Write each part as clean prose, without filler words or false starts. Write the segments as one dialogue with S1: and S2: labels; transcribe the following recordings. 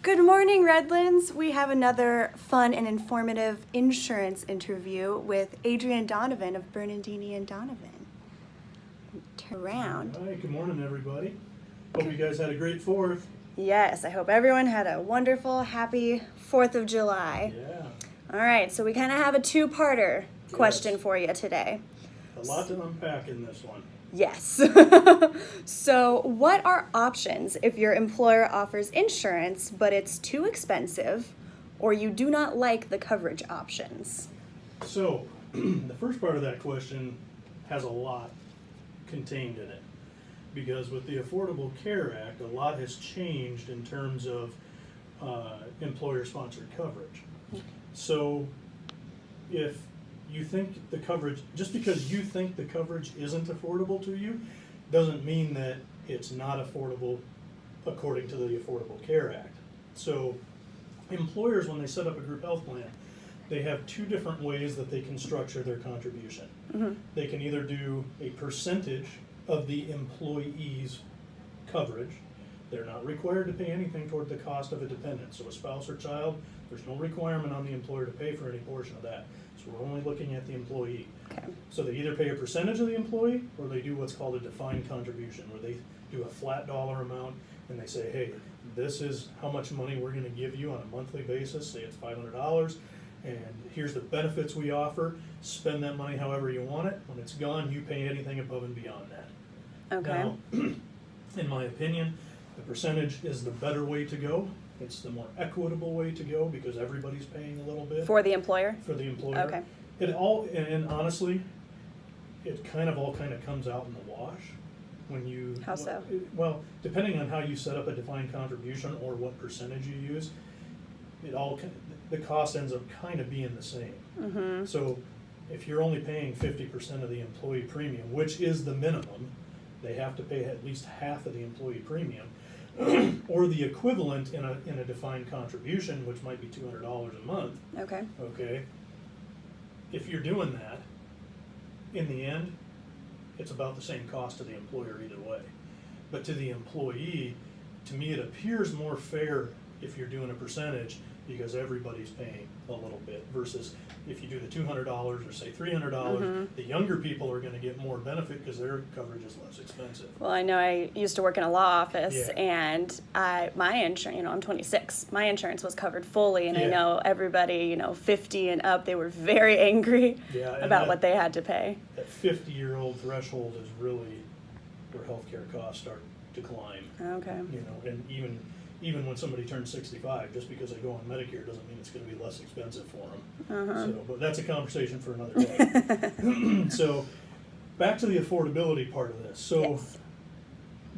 S1: Good morning, Redlands. We have another fun and informative insurance interview with Adrian Donovan of Bernardini and Donovan. Turn around.
S2: Hi, good morning, everybody. Hope you guys had a great 4th.
S1: Yes, I hope everyone had a wonderful, happy 4th of July.
S2: Yeah,
S1: All right, so we kind of have a two-parter question for you today.
S2: a lot to unpack in this one.
S1: Yes. So, what are options if your employer offers insurance, but it's too expensive, or you do not like the coverage options?
S2: So, the first part of that question has a lot contained in it. Because with the Affordable Care Act, a lot has changed in terms of employer-sponsored coverage. So, if you think the coverage, just because you think the coverage isn't affordable to you, doesn't mean that it's not affordable according to the Affordable Care Act. So employers, when they set up a group health plan, they have two different ways that they can structure their contribution. They can either do a percentage of the employee's coverage. They're not required to pay anything toward the cost of a dependent. So a spouse or child, there's no requirement on the employer to pay for any portion of that. So we're only looking at the employee.
S1: Okay.
S2: So they either pay a percentage of the employee, or they do what's called a defined contribution, where they do a flat dollar amount, and they say, hey, this is how much money we're gonna give you on a monthly basis, say it's $500, and here's the benefits we offer, spend that money however you want it, when it's gone, you pay anything above and beyond that.
S1: Okay.
S2: Now, in my opinion, the percentage is the better way to go. It's the more equitable way to go, because everybody's paying a little bit
S1: For the employer?
S2: for the employer.
S1: Okay.
S2: It all, and honestly, it kind of comes out in the wash when you.
S1: How so?
S2: Well, depending on how you set up a defined contribution or what percentage you use, the cost ends up kind of being the same. So if you're only paying 50% of the employee premium, which is the minimum, they have to pay at least half of the employee premium, or the equivalent in a defined contribution, which might be $200 a month.
S1: Okay.
S2: Okay, if you're doing that, in the end, it's about the same cost to the employer either way. But to the employee, to me, it appears more fair if you're doing a percentage, because everybody's paying a little bit, versus if you do the $200 or say $300, the younger people are gonna get more benefit because their coverage is less expensive.
S1: Well, I know I used to work in a law office,
S2: Yeah.
S1: and my insurance, I'm 26, my insurance was covered fully, and I
S2: Yeah.
S1: know everybody, 50 and up, they were very angry
S2: Yeah, and
S1: about
S2: that-
S1: what they had to pay.
S2: That 50-year-old threshold is really where healthcare costs start to climb.
S1: Okay.
S2: And even when somebody turns 65, just because they go on Medicare doesn't mean it's gonna be less expensive for them. So, but that's a conversation for another day. So, back to the affordability part of this. So,
S1: Yes.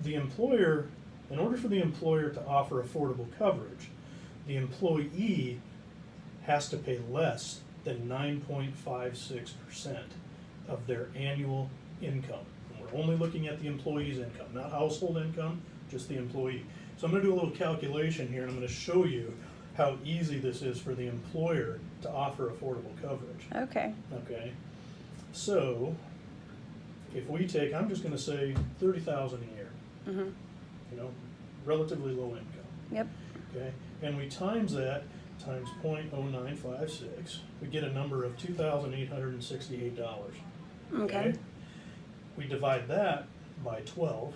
S2: the employer, in order for the employer to offer affordable coverage, the employee has to pay less than 9.56% of their annual income. And we're only looking at the employee's income, not household income, just the employee. So I'm gonna do a little calculation here, and I'm gonna show you how easy this is for the employer to offer affordable coverage.
S1: Okay.
S2: Okay, so if we take, I'm just gonna say 30,000 a year. Relatively low income.
S1: Yep.
S2: Okay, and we times that times 0.0956, we get a number of $2,868.
S1: Okay.
S2: We divide that by 12,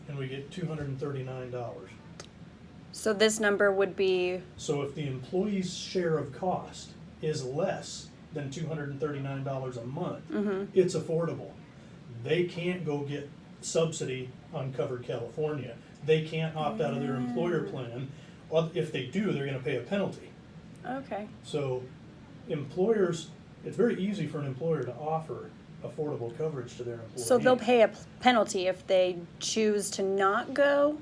S2: and we get $239.
S1: So this number would be,
S2: So if the employee's share of cost is less than $239 a month, it's affordable. They can't go get subsidy on Covered California. They can't opt out of their employer plan. Well, if they do, they're gonna pay a penalty.
S1: okay.
S2: So employers, it's very easy for an employer to offer affordable coverage to their employees.
S1: So they'll pay a penalty if they choose to not go?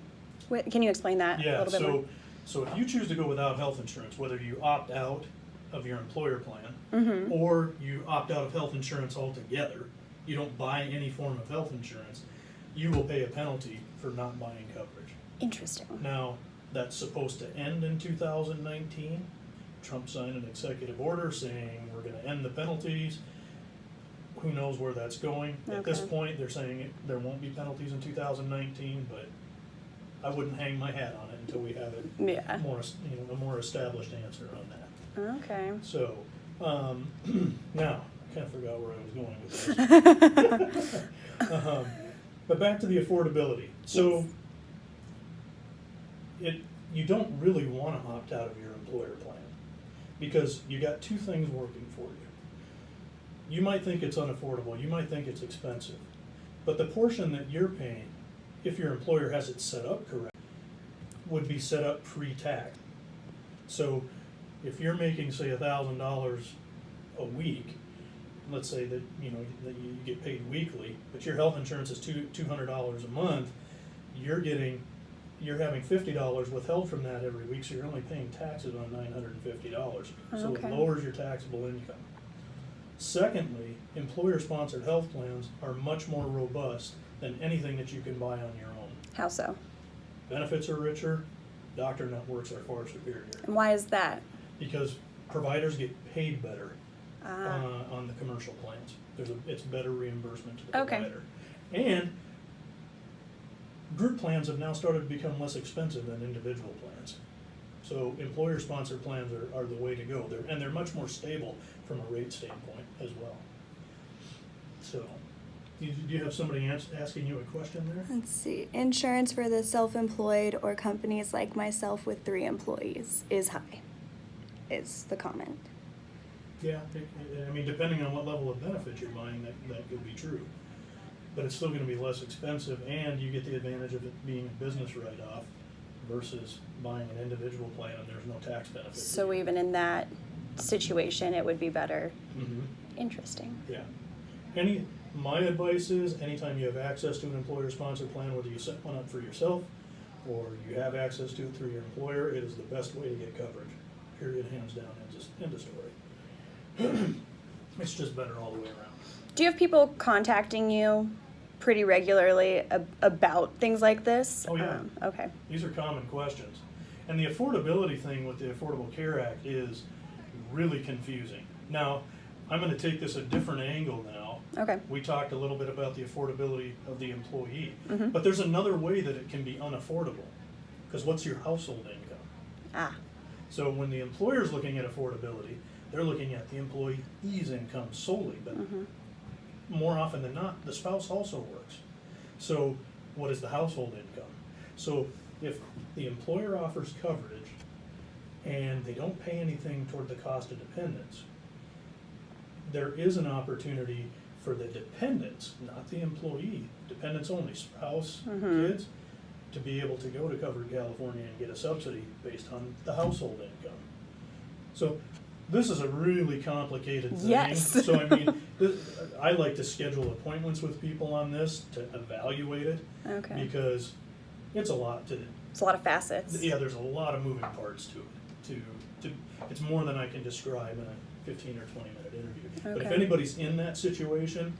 S1: Can you explain that a
S2: Yeah,
S1: little bit more?
S2: so if you choose to go without health insurance, whether you opt out of your employer plan, or you opt out of health insurance altogether, you don't buy any form of health insurance, you will pay a penalty for not buying coverage.
S1: Interesting.
S2: Now, that's supposed to end in 2019. Trump signed an executive order saying we're gonna end the penalties. Who knows where that's going? At this
S1: Okay.
S2: point, they're saying there won't be penalties in 2019, but I wouldn't hang my hat on it until we have it
S1: Yeah.
S2: a more established answer on that.
S1: Okay.
S2: So, now, I kind of forgot where I was going with this. But back to the affordability. So, you don't really want to opt out of your employer plan because you got two things working for you. You might think it's unaffordable, you might think it's expensive, but the portion that you're paying, if your employer has it set up correct, would be set up pre-tax. So if you're making, say, $1,000 a week, let's say that that you get paid weekly, but your health insurance is $200 a month, you're having $50 withheld from that every week, so you're only paying taxes on $950. So it
S1: Okay.
S2: lowers your taxable income. Secondly, employer-sponsored health plans are much more robust than anything that you can buy on your own.
S1: How so?
S2: Benefits are richer, doctor networks are far superior,
S1: And why is that?
S2: because providers get paid better
S1: Ah.
S2: on the commercial plans. It's better reimbursement to the
S1: Okay.
S2: provider. And group plans have now started to become less expensive than individual plans. So employer-sponsored plans are the way to go. They're much more stable from a rate standpoint as well. So, do you have somebody asking you a question there?
S1: Let's see. Insurance for the self-employed or companies like myself with 3 employees is high, is the comment.
S2: Yeah, I mean, depending on what level of benefit you're buying, that could be true. But it's still gonna be less expensive, and you get the advantage of it being a business write-off versus buying an individual plan and there's no tax benefit.
S1: So even in that situation, it would be better.
S2: Mm-hmm.
S1: Interesting.
S2: Yeah. My advice is, anytime you have access to an employer-sponsored plan, whether you set one up for yourself or you have access to it through your employer, it is the best way to get coverage. Period, hands down, end of story. It's just better all the way around.
S1: Do you have people contacting you pretty regularly about things like this?
S2: Oh, yeah.
S1: Okay.
S2: These are common questions. And the affordability thing with the Affordable Care Act is really confusing. Now, I'm gonna take this a different angle now.
S1: Okay.
S2: We talked a little bit about the affordability of the employee,
S1: Mm-hmm.
S2: but there's another way that it can be unaffordable. Because what's your household income?
S1: Ah.
S2: So when the employer's looking at affordability, they're looking at the employee's income solely, but
S1: Mm-hmm.
S2: more often than not, the spouse also works. So what is the household income? So if the employer offers coverage and they don't pay anything toward the cost of dependents, there is an opportunity for the dependents, not the employee, dependents only, spouse,
S1: Mhm.
S2: kids, to be able to go to Covered California and get a subsidy based on the household income. So this is a really complicated thing.
S1: Yes.
S2: So I mean, I like to schedule appointments with people on this to evaluate it,
S1: Okay.
S2: because it's a lot to,
S1: It's a lot of facets.
S2: yeah, there's a lot of moving parts to it. It's more than I can describe in a 15 or 20-minute interview. But if
S1: Okay.
S2: anybody's in that situation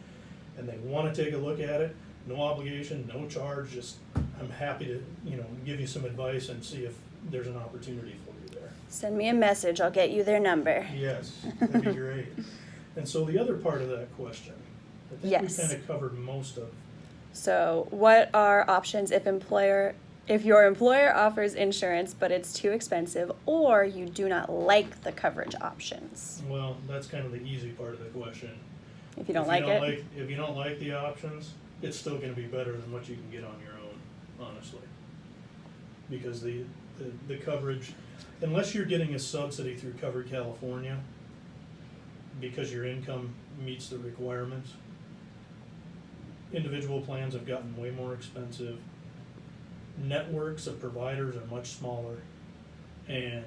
S2: and they want to take a look at it, no obligation, no charge, just, I'm happy to, give you some advice and see if there's an opportunity for you there.
S1: Send me a message. I'll get you their number.
S2: Yes, that'd be great. And so the other part of that question, I think
S1: Yes.
S2: we kind of covered most of.
S1: So, what are options if your employer offers insurance but it's too expensive, or you do not like the coverage options?
S2: Well, that's kind of the easy part of the question.
S1: If you don't like it,
S2: If you don't like the options, it's still gonna be better than what you can get on your own, honestly. Because the coverage, unless you're getting a subsidy through Covered California, because your income meets the requirements, individual plans have gotten way more expensive. Networks of providers are much smaller, and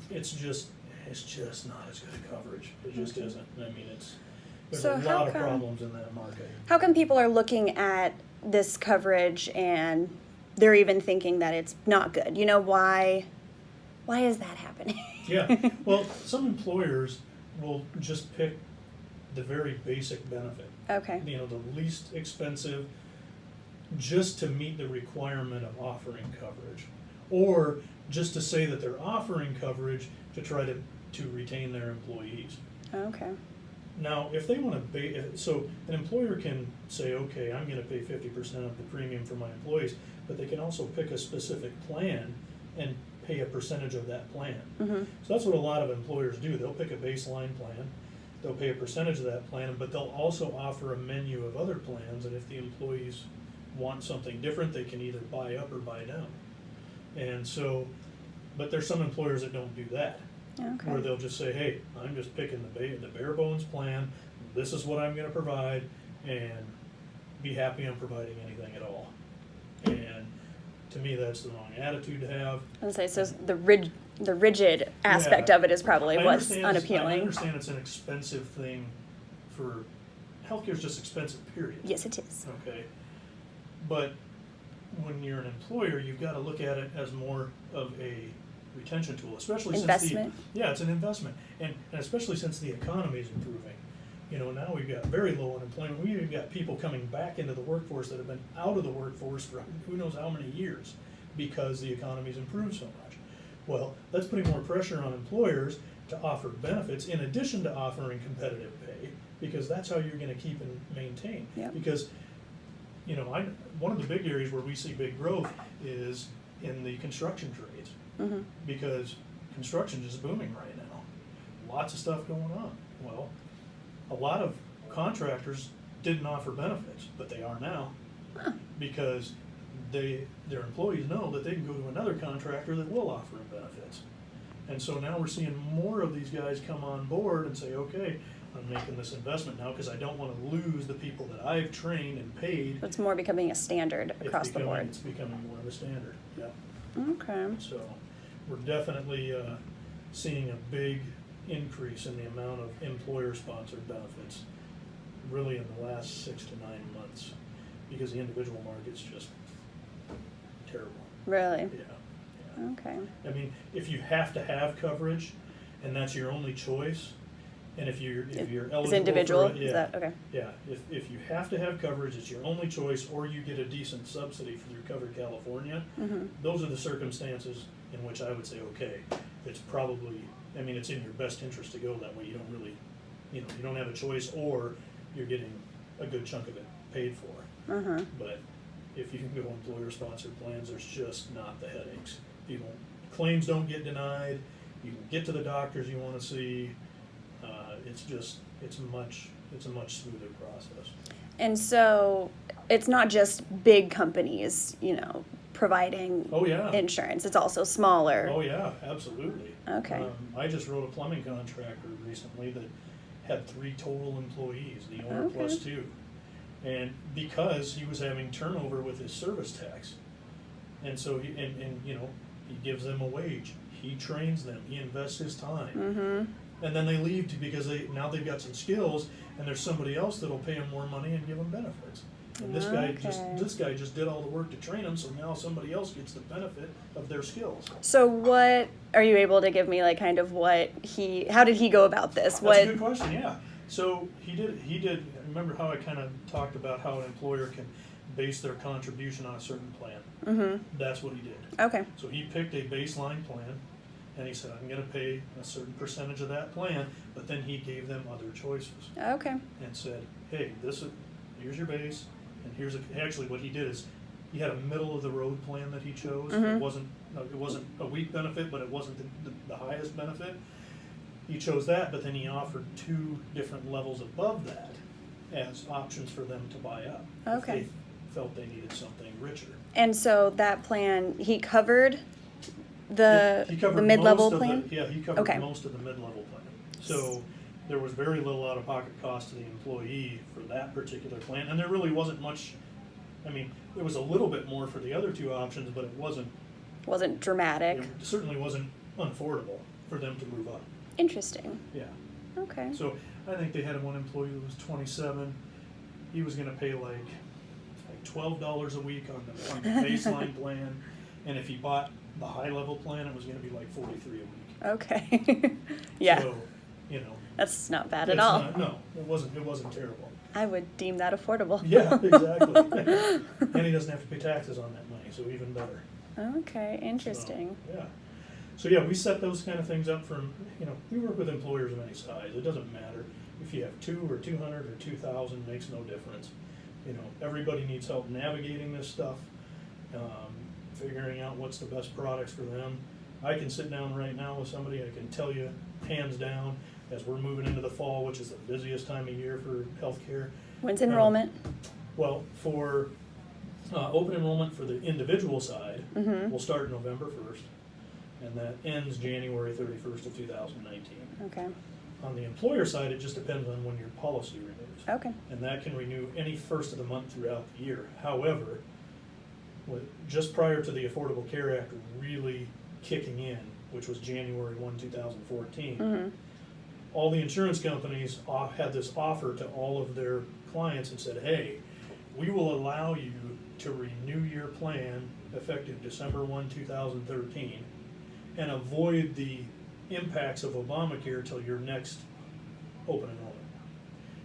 S2: it's just not as good a coverage. It just
S1: Okay.
S2: isn't. I mean, there's
S1: So
S2: a
S1: how
S2: lot of
S1: come-
S2: problems in that market.
S1: how come people are looking at this coverage and they're even thinking that it's not good? Why is that happening?
S2: Yeah, well, some employers will just pick the very basic benefit,
S1: Okay.
S2: the least expensive, just to meet the requirement of offering coverage. Or just to say that they're offering coverage to try to retain their employees.
S1: Okay.
S2: Now, if they want to so an employer can say, okay, I'm gonna pay 50% of the premium for my employees, but they can also pick a specific plan and pay a percentage of that plan.
S1: Mm-hmm.
S2: So that's what a lot of employers do. They'll pick a baseline plan, they'll pay a percentage of that plan, but they'll also offer a menu of other plans, and if the employees want something different, they can either buy up or buy down. And so, but there's some employers that don't do that,
S1: Okay.
S2: where they'll just say, hey, I'm just picking the bare bones plan, this is what I'm gonna provide, and be happy I'm providing anything at all. And to me, that's the wrong attitude to have.
S1: I was gonna say, so the rigid aspect
S2: Yeah.
S1: of it is probably
S2: I
S1: what's
S2: understand I
S1: unappealing.
S2: understand it's an expensive thing for, healthcare's just expensive, period.
S1: Yes, it is.
S2: Okay, but when you're an employer, you've gotta look at it as more of a retention tool, especially since the.
S1: Investment.
S2: Yeah, it's an investment, and especially since the economy is improving. You know, now we've got very low unemployment, we've even got people coming back into the workforce that have been out of the workforce for who knows how many years, because the economy's improved so much. Well, that's putting more pressure on employers to offer benefits in addition to offering competitive pay, because that's how you're gonna keep and maintain.
S1: Yep.
S2: Because, you know, one of the big areas where we see big growth is in the construction trades,
S1: Mm-hmm.
S2: because construction is booming right now. Lots of stuff going on. Well, a lot of contractors didn't offer benefits, but they are now, because their employees know that they can go to another contractor that will offer them benefits. And so now we're seeing more of these guys come on board and say, okay, I'm making this investment now because I don't want to lose the people that I've trained and paid.
S1: It's more becoming a standard across the board.
S2: It's becoming more of a standard, yeah.
S1: Okay.
S2: So we're definitely seeing a big increase in the amount of employer-sponsored benefits, really in the last 6 to 9 months, because the individual market's just terrible.
S1: Really?
S2: Yeah.
S1: Okay.
S2: I mean, if you have to have coverage, and that's your only choice, and if you're eligible
S1: As
S2: for
S1: individual,
S2: it, yeah,
S1: is that okay?
S2: yeah, if you have to have coverage, it's your only choice, or you get a decent subsidy through Covered California,
S1: Mm-hmm.
S2: those are the circumstances in which I would say, okay, it's probably, I mean, it's in your best interest to go that way. You don't really, you know, you don't have a choice, or you're getting a good chunk of it paid for.
S1: Uh-huh.
S2: But if you can go employer-sponsored plans, there's just not the headaches. Claims don't get denied, you can get to the doctors you wanna see, it's a much smoother process.
S1: And so it's not just big companies, providing
S2: Oh, yeah.
S1: insurance. It's also smaller.
S2: Oh, yeah, absolutely.
S1: Okay.
S2: I just wrote a plumbing contractor recently that had 3 total employees, the owner
S1: Okay.
S2: plus 2. And because he was having turnover with his service techs, and so he gives them a wage, he trains them, he invests his time.
S1: Mm-hmm.
S2: And then they leave now they've got some skills, and there's somebody else that'll pay them more money and give them benefits. And this guy just did all the work to train them, so now somebody else gets the benefit of their skills.
S1: So what are you able to give me, like, kind of how did he go about this?
S2: That's a good question, yeah. So he did, remember how I kind of talked about how an employer can base their contribution on a certain plan?
S1: Mm-hmm.
S2: That's what he did.
S1: Okay.
S2: So he picked a baseline plan, and he said, I'm gonna pay a certain percentage of that plan, but then he gave them other choices.
S1: Okay.
S2: And said, hey, here's your base, and actually what he did is, he had a middle of the road plan that he chose.
S1: Mhm.
S2: It wasn't a weak benefit, but it wasn't the highest benefit. He chose that, but then he offered 2 different levels above that as options for them to buy up.
S1: Okay.
S2: If they felt they needed something richer.
S1: And so that plan, he covered the
S2: He covered
S1: mid-level
S2: most of
S1: plan?
S2: he covered
S1: Okay.
S2: most of the mid-level plan. So there was very little out-of-pocket cost to the employee for that particular plan, and there really wasn't much. I mean, there was a little bit more for the other 2 options, but it wasn't
S1: dramatic.
S2: It certainly wasn't unaffordable for them to move up.
S1: Interesting.
S2: Yeah.
S1: Okay.
S2: So I think they had one employee who was 27. He was going to pay like $12 a week on the baseline plan, and if he bought the high level plan, it was going to be like $43 a week.
S1: Okay. Yeah.
S2: So,
S1: That's not bad at
S2: it's
S1: all.
S2: no, it wasn't terrible.
S1: I would deem that affordable.
S2: Yeah, exactly. And he doesn't have to pay taxes on that money, so even better.
S1: Okay, interesting.
S2: So, yeah. So yeah, we set those kind of things up from, we work with employers of any size. It doesn't matter if you have 2 or 200 or 2,000, makes no difference. Everybody needs help navigating this stuff, figuring out what's the best products for them. I can sit down right now with somebody, I can tell you hands down, as we're moving into the fall, which is the busiest time of year for healthcare.
S1: When's enrollment?
S2: Well, for open enrollment for the individual side, will start November 1st, and that ends January 31st of 2019.
S1: Okay.
S2: On the employer side, it just depends on when your policy renews.
S1: Okay.
S2: And that can renew any first of the month throughout the year. However, just prior to the Affordable Care Act really kicking in, which was January 1, 2014, all the insurance companies had this offer to all of their clients and said, hey, we will allow you to renew your plan effective December 1, 2013, and avoid the impacts of Obamacare till your next open enrollment,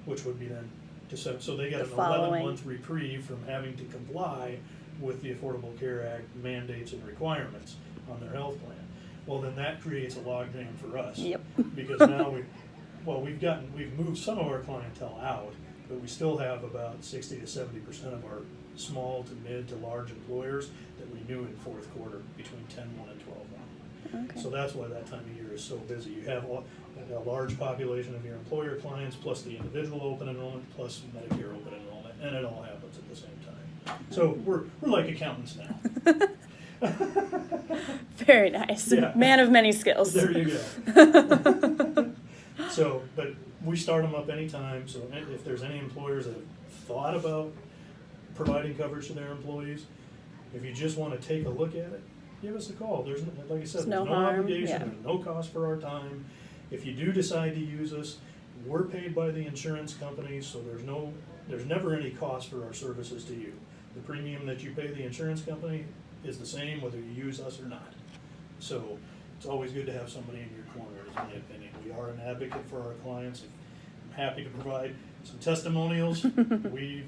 S2: which would be then December. So they got
S1: The
S2: an
S1: following.
S2: 11-month reprieve from having to comply with the Affordable Care Act mandates and requirements on their health plan. Well, then that creates a logjam for us.
S1: Yep.
S2: Because now we've moved some of our clientele out, but we still have about 60 to 70% of our small to mid to large employers that renew in fourth quarter between 10/1 and 12/1.
S1: Okay.
S2: So that's why that time of year is so busy. You have a large population of your employer clients, plus the individual open enrollment, plus Medicare open enrollment, and it all happens at the same time. So we're like accountants now.
S1: Very nice.
S2: Yeah.
S1: Man of many skills.
S2: There you go. So, but we start them up anytime, so if there's any employers that have thought about providing coverage to their employees, if you just want to take a look at it, give us a call. There's, like I said,
S1: There's no
S2: there's no
S1: harm,
S2: obligation,
S1: yeah.
S2: there's no cost for our time. If you do decide to use us, we're paid by the insurance companies, so there's never any cost for our services to you. The premium that you pay the insurance company is the same whether you use us or not. So it's always good to have somebody in your corner, is my opinion. We are an advocate for our clients. I'm happy to provide some testimonials. We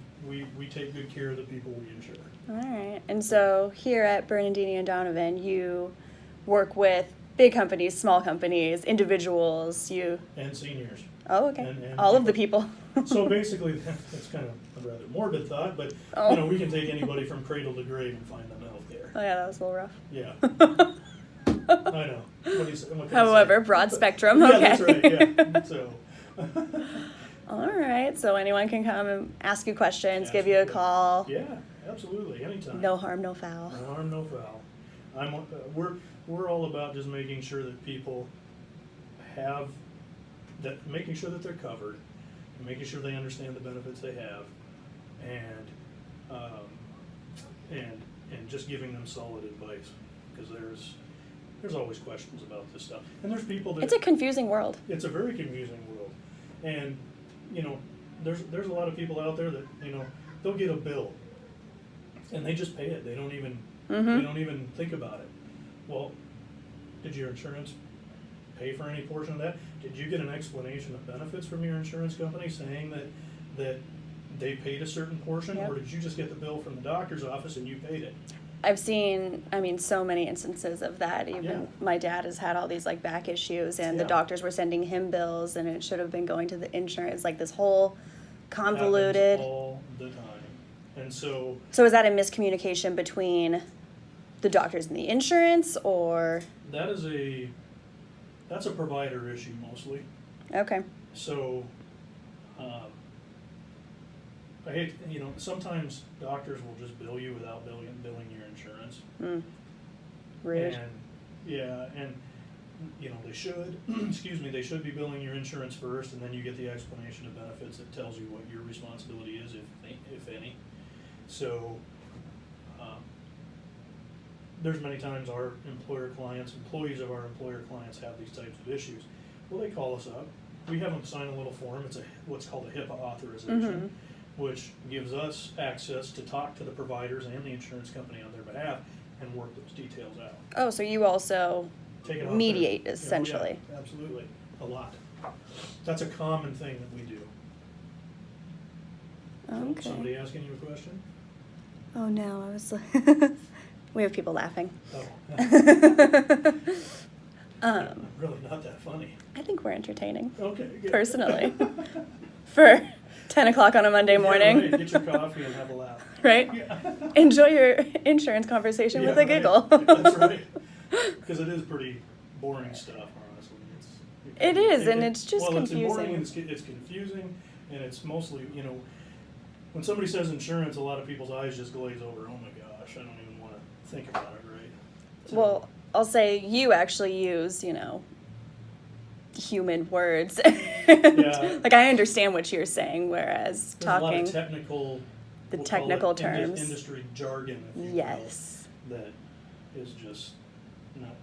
S2: take good care of the people we insure.
S1: All right. And so here at Bernardini and Donovan, you work with big companies, small companies, individuals.
S2: And seniors.
S1: Oh, okay.
S2: And
S1: all of the people.
S2: So basically, it's kind of a rather morbid thought, but
S1: Oh.
S2: we can take anybody from cradle to grave and find them health care.
S1: Oh yeah, that was a little rough.
S2: Yeah. I know. What do you say? What can I say?
S1: However, broad spectrum.
S2: Yeah,
S1: Okay.
S2: that's right. Yeah. So.
S1: All right. So anyone can come and ask you questions, give you a
S2: Absolutely.
S1: call.
S2: Yeah, absolutely. Anytime.
S1: No harm, no foul.
S2: No harm, no foul. We're all about just making sure that people making sure that they're covered, and making sure they understand the benefits they have, and just giving them solid advice, because there's always questions about this stuff, and there's people that
S1: It's a confusing world.
S2: it's a very confusing world, and there's a lot of people out there that they'll get a bill and they just pay it. They don't even they don't even think about it. Well, did your insurance pay for any portion of that? Did you get an explanation of benefits from your insurance company saying that they paid a certain portion,
S1: Yep.
S2: or did you just get the bill from the doctor's office and you paid it?
S1: I've seen, so many instances of that. Even
S2: Yeah.
S1: my dad has had all these like back issues, and the
S2: Yeah.
S1: doctors were sending him bills, and it should have been going to the insurance. Like this whole convoluted.
S2: Happens all the time. And so
S1: So is that a miscommunication between the doctors and the insurance, or
S2: that's a provider issue mostly.
S1: okay?
S2: So, I hate, sometimes doctors will just bill you without billing your insurance.
S1: Rude.
S2: And, yeah, and, they should, excuse me, they should be billing your insurance first, and then you get the explanation of benefits that tells you what your responsibility is, if any. So, there's many times our employees of our employer clients have these types of issues. Well, they call us up. We have them sign a little form. It's what's called a HIPAA authorization, which gives us access to talk to the providers and the insurance company on their behalf and work those details out.
S1: Oh, so you also
S2: Take it off
S1: mediate,
S2: their-
S1: essentially.
S2: Yeah, absolutely, a lot. That's a common thing that we do. So,
S1: Okay.
S2: Somebody asking you a question?
S1: Oh no, I was We have people laughing.
S2: Oh.
S1: Um,
S2: Really not that funny.
S1: I think we're entertaining,
S2: Okay, good.
S1: personally, for 10 o'clock on a Monday morning.
S2: Yeah, right. Get your coffee and have a laugh.
S1: Right?
S2: Yeah.
S1: Enjoy your insurance conversation with a
S2: Right.
S1: giggle.
S2: That's right. Because it is pretty boring stuff, honestly.
S1: It is, and it's just
S2: well,
S1: confusing.
S2: It's boring and it's confusing, and it's mostly, you know, when somebody says insurance, a lot of people's eyes just glaze over. Oh my gosh, I don't even want to think about it, right? So,
S1: Well, I'll say you actually use, human words.
S2: Yeah.
S1: Like, I understand what you're saying, whereas
S2: there's a lot
S1: talking,
S2: of technical,
S1: the
S2: we'll call
S1: technical
S2: it
S1: terms.
S2: industry jargon, if you
S1: Yes.
S2: will, that is just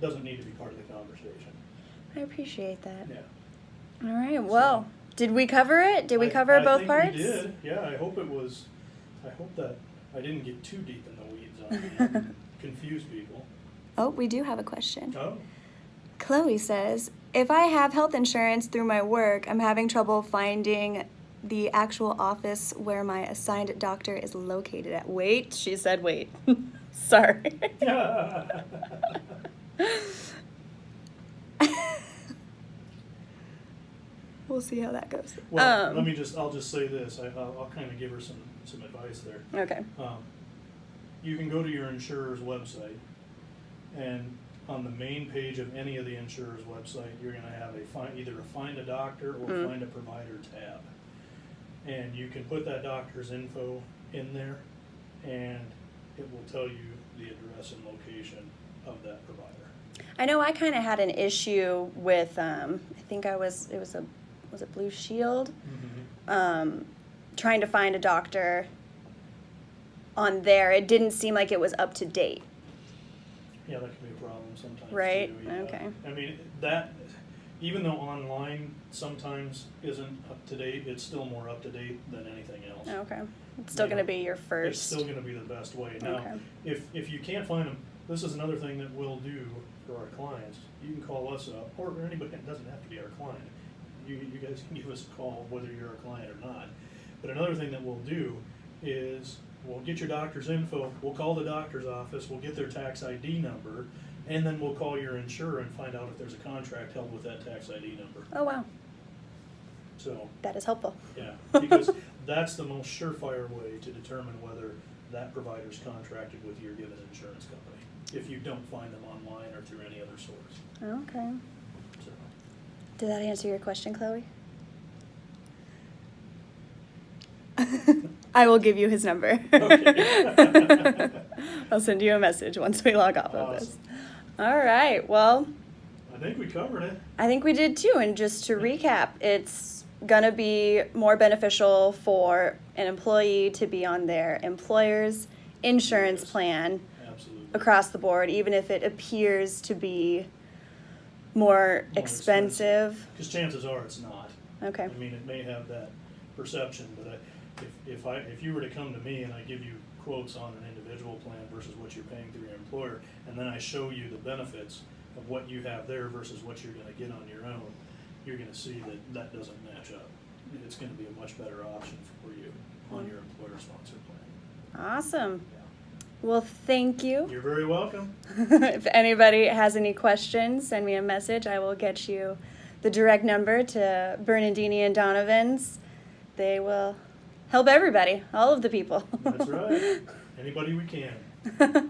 S2: doesn't need to be part of the conversation.
S1: I appreciate that.
S2: Yeah.
S1: All right, well, did we cover it? Did we cover
S2: I
S1: both
S2: think
S1: parts?
S2: We did. Yeah, I hope that I didn't get too deep in the weeds on it and confuse people.
S1: Oh, we do have a question.
S2: Oh,
S1: Chloe says, if I have health insurance through my work, I'm having trouble finding the actual office where my assigned doctor is located at. Wait, she said wait. Sorry. We'll see how that goes.
S2: Well, I'll just say this. I'll kind of give her some advice there.
S1: Okay.
S2: You can go to your insurer's website, and on the main page of any of the insurer's website, you're going to have either a find a doctor or find a provider tab. And you can put that doctor's info in there, and it will tell you the address and location of that provider.
S1: I know I kind of had an issue with, I think was it Blue Shield?
S2: Mm-hmm.
S1: Trying to find a doctor on there. It didn't seem like it was up to date.
S2: Yeah, that can be a problem sometimes.
S1: Right,
S2: Too, yeah.
S1: okay.
S2: I mean, that, even though online sometimes isn't up to date, it's still more up to date than anything else.
S1: Okay. It's still
S2: Yeah.
S1: going to be your
S2: It's
S1: first.
S2: still gonna be the best way. Now,
S1: Okay.
S2: if you can't find them, this is another thing that we'll do for our clients. You can call us up, or anybody, it doesn't have to be our client. You guys can give us a call whether you're a client or not. But another thing that we'll do is we'll get your doctor's info, we'll call the doctor's office, we'll get their tax ID number, and then we'll call your insurer and find out if there's a contract held with that tax ID number.
S1: Oh, wow.
S2: So,
S1: That is helpful.
S2: yeah, because that's the most surefire way to determine whether that provider's contracted with your given insurance company, if you don't find them online or through any other source.
S1: Okay.
S2: So,
S1: Did that answer your question, Chloe? I will give you his number.
S2: Okay.
S1: I'll send you a message once we log off of this.
S2: Awesome.
S1: All right. Well,
S2: I think we covered it.
S1: I think we did too. And just to recap, it's going to be more beneficial for an employee to be on their employer's insurance
S2: Yes.
S1: plan
S2: Absolutely.
S1: across the board, even if it appears to be more expensive.
S2: Because chances are it's not.
S1: Okay.
S2: I mean, it may have that perception, but if you were to come to me and I give you quotes on an individual plan versus what you're paying through your employer, and then I show you the benefits of what you have there versus what you're gonna get on your own, you're gonna see that that doesn't match up. It's gonna be a much better option for you on your employer-sponsored plan.
S1: Awesome.
S2: Yeah.
S1: Well, thank you.
S2: You're very welcome.
S1: If anybody has any questions, send me a message. I will get you the direct number to Bernardini and Donovan's. They will help everybody, all of the people.
S2: That's right. Anybody we can.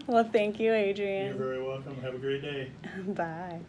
S1: Well, thank you,
S2: You're
S1: Adrian.
S2: very welcome. Have a great day.
S1: Bye.